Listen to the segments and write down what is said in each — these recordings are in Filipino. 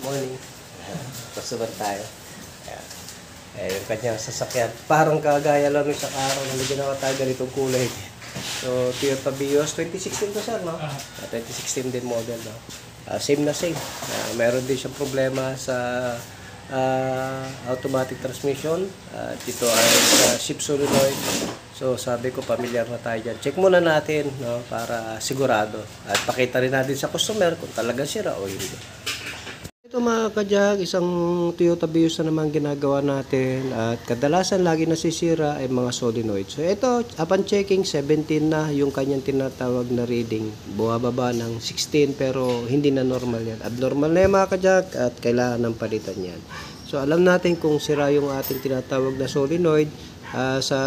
Morning. Pasuban tayo. Ayan. Yung kanyang sasakyan. Parang kagaya lang sa araw na medyo nakatagal itong kulay. So, Toyota Vios. 2016 to sir, no? 2016 din model, no? Same na same. Meron din siyang problema sa automatic transmission. Ito ay sa shift solenoid. So, sabi ko, familiar na tayo dyan. Check muna natin, no? Para sigurado. At pakita rin natin sa customer kung talagang sira o hindi. Ito mga kadyag, isang Toyota Vios na naman ginagawa natin at kadalasan lagi nasisira ay mga solenoid. So ito, upon checking, 17 na yung kanyang tinatawag na reading. Bumababa ng 16 pero hindi na normal yan. Abnormal na yan mga kadyag at kailangan ng palitan yan. So alam natin kung sira yung ating tinatawag na solenoid sa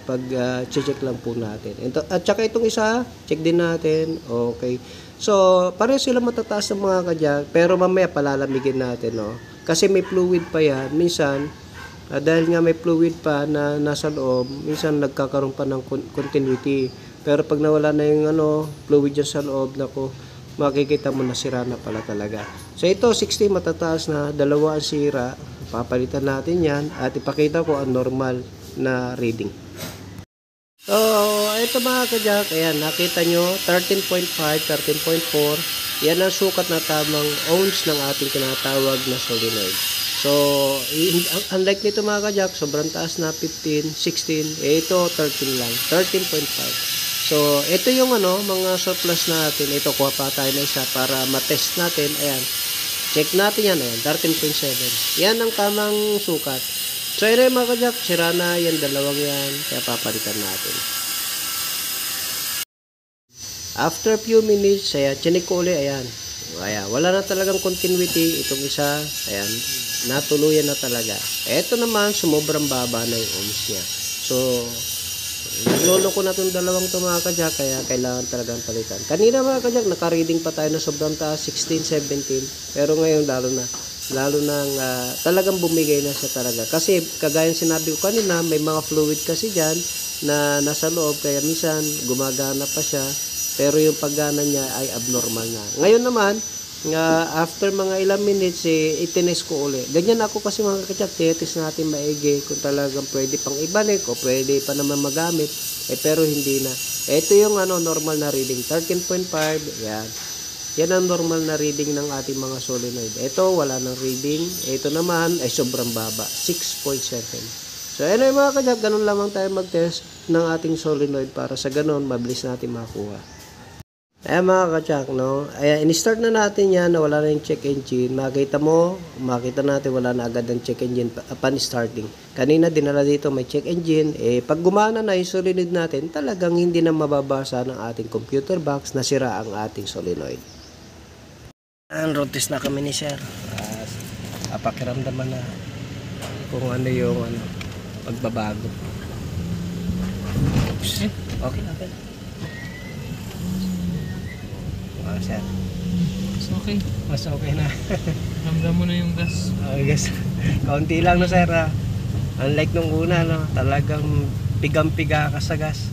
pag-check lang po natin. At saka itong isa, check din natin. Okay. So, pareho sila matataas ng mga kadyag, pero mamaya palalamigin natin, no? Kasi may fluid pa yan. Minsan, dahil nga may fluid pa na nasa loob, minsan nagkakaroon pa ng continuity. Pero pag nawala na yung fluid dyan sa loob, nako, makikita mo na sira na pala talaga. So, ito, 60 matataas na, dalawa ang sira. Papalitan natin yan at ipakita ko ang normal na reading. So, ito mga kadyag, ayan, nakita nyo, 13.5, 13.4, yan ang sukat na tamang ohms ng ating tinatawag na solenoid. So, unlike nito mga kadyag, sobrang taas na 15, 16, ito 13 lang, 13.5. So, ito yung mga surplus natin, ito kuha pa tayo na isa para matest natin, ayan, check natin yan, ayan, 13.7, yan ang tamang sukat. So, yun mga kadyag, sira na yan, dalawang yan, kaya papalitan natin. After few minutes, ayan, chinik ko ulit, ayan. Ayan, wala na talagang continuity, itong isa, ayan, natuluyan na talaga. Ito naman, sumobrang baba na yung ohms niya. So, naglolo ko na itong dalawang ito mga kadyag, kaya kailangan talagang palitan. Kanina mga kadyag, naka-reading pa tayo na sobrang taas, 16, 17, pero ngayon lalo nang talagang bumigay na siya talaga. Kasi kagaya sinabi ko kanina, may mga fluid kasi dyan na nasa loob, kaya minsan gumagana pa siya, pero yung paggana niya ay abnormal na. Ngayon naman, after mga ilang minutes, itines ko uli. Ganyan ako kasi mga kadyag, titis natin maigi kung talagang pwede pang ibalik o pwede pa naman magamit, pero hindi na. Ito yung normal na reading, 13.5, yan. Yan ang normal na reading ng ating mga solenoid. Ito, wala nang reading. Ito naman ay sobrang baba, 6.7. So, ayun mga kadyag, ganun lamang tayo mag-test ng ating solenoid para sa ganun, mabilis natin makuha. Ayan mga kadyag, no? Ayan, in-start na natin yan na wala na yung check engine. Makita natin wala na agad ang check engine upon starting. Kanina dinala dito may check engine. Pag gumana na yung solenoid natin, talagang hindi na mababasa ng ating computer box na sira ang ating solenoid. Road test na kami ni sir. Pakiramdaman na kung ano yung pagbabago. Oops. Okay. Sir. Mas okay na. Ramdam mo na yung gas. Gas. Kaunti lang no sir. Unlike nung una, no, talagang pigang-piga ka sa gas.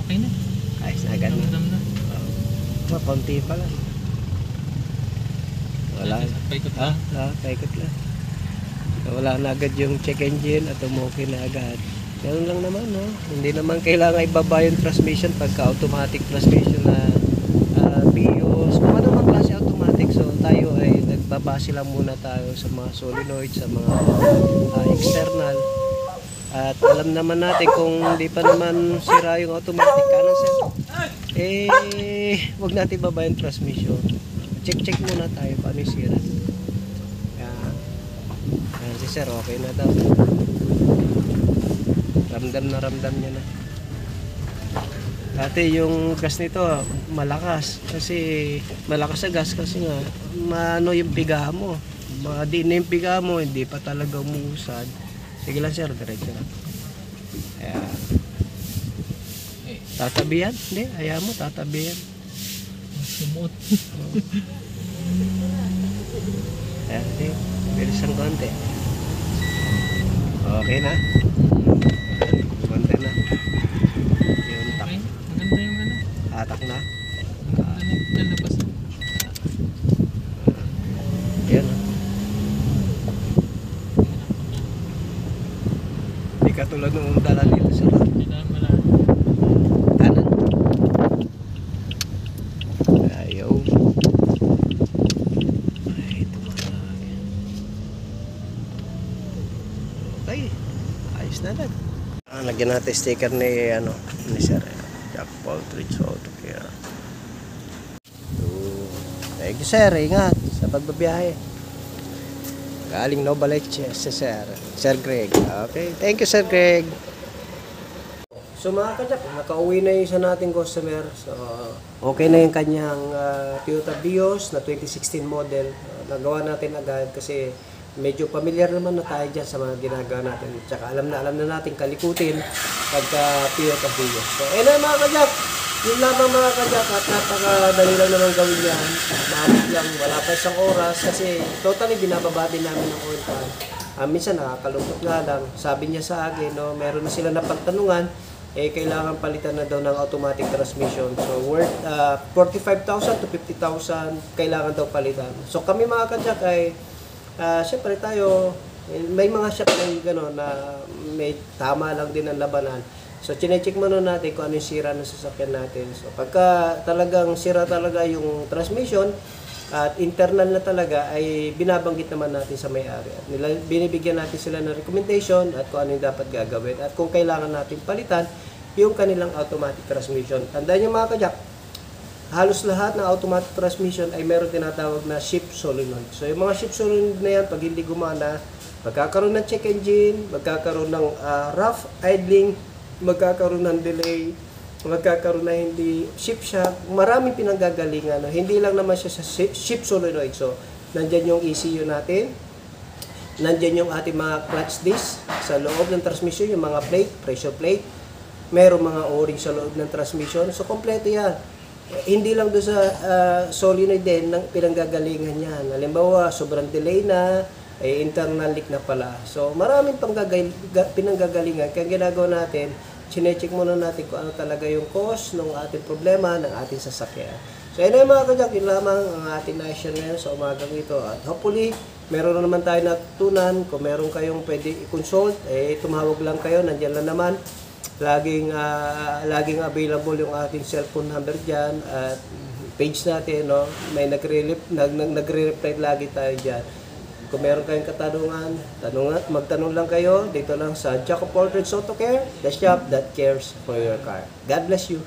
Okay na. Ayos na ganun. Ramdam na. Kaunti pa lang. Wala. Paikot lang. Paikot lang. Wala na agad yung check engine at okay na agad. Ganun lang naman, no? Hindi naman kailangan ibaba yung transmission pagka automatic transmission na Vios. Kung ano mang klase automatic, so tayo ay nagbabase lang muna tayo sa mga solenoid, sa mga external. At alam naman natin kung hindi pa naman sira yung automatic kanan sir, wag natin baba yung transmission. Check muna tayo paano yung sira. Yan si sir, okay na daw. Ramdam niya na. Dati yung gas nito malakas sa gas kasi nga yung piga mo. Di na yung piga mo, hindi pa talaga umuusad. Sige lang sir, diretso lang. Ayan. Tatabihan? Hindi, ayaw mo, tatabihan. Sumot. Ayan, hindi. Bilisan konti. Okay na. Konti na. Yung tak. Okay, maganda yung Atak na. Lalabas. Tulad nung dala dito sa Kailangan malalim. kanan. Ayaw. Ay, ito mga. Okay. Ayos na lang. Lagyan natin sticker ni ni Sir Jack Poltridge Auto Care. Thank you, Sir. Ingat sa pagbabiyahe. Galing Novaleche si Sir Greg. Okay. Thank you, Sir Greg. So mga kajak, nakauwi na yung isa nating customer. So okay na yung kanyang Toyota Vios na 2016 model. Nagawa natin agad kasi medyo familiar naman na tayo dyan sa mga ginagawa natin. Tsaka alam na natin kalikutin pagka Toyota Vios. So na mga kajak, yun lamang mga kajak at napakadali lang naman gawin yan. Maabot lang, wala pa isang oras kasi totally binababa din namin ng oil pan. Minsan nakakalungkot nga lang, sabi niya sa akin, no, meron na sila napagtanungan, kailangan palitan na daw ng automatic transmission. So worth 45,000 to 50,000 kailangan daw palitan. So kami mga kajak ay siyempre tayo, may mga shop na gano'n na may tama lang din ang labanan. So, chinecheck muna natin kung ano yung sira ng sasakyan natin. So, pagka talagang sira talaga yung transmission at internal na talaga, ay binabanggit naman natin sa may-ari. At binibigyan natin sila ng recommendation at kung ano yung dapat gagawin. At kung kailangan natin palitan, yung kanilang automatic transmission. Tandaan nyo mga kajak, halos lahat ng automatic transmission ay meron tinatawag na shift solenoid. So yung mga shift solenoid na yan, pag hindi gumana, magkakaroon ng check engine, magkakaroon ng rough idling, magkakaroon ng delay, magkakaroon na hindi shift shock, maraming pinanggagalingan. Hindi lang naman siya sa shift solenoid. So nandyan yung ECU natin, nandyan yung ating mga clutch disc sa loob ng transmission, yung mga plate, pressure plate, meron mga o-ring sa loob ng transmission. So kompleto yan. Hindi lang doon sa solenoid din ng pinanggagalingan yan. Halimbawa, sobrang delay na, internal leak na pala. So, maraming pinanggagalingan. Kaya ginagawa natin, chinecheck muna natin kung ano talaga yung cause ng ating problema, ng ating sasakyan. So, yun mga kajak, yun lamang ang ating na-share ngayon sa umagang ito. At hopefully, meron na naman tayo natutunan. Kung meron kayong pwede i-consult, tumawag lang kayo, nandiyan lang naman. Laging available yung ating cellphone number diyan at page natin, no, may nagre-reply lagi tayo diyan. Kung meron kayong katanungan, magtanong lang kayo dito lang sa Jack Poltridge Auto Care, the shop that cares for your car. God bless you.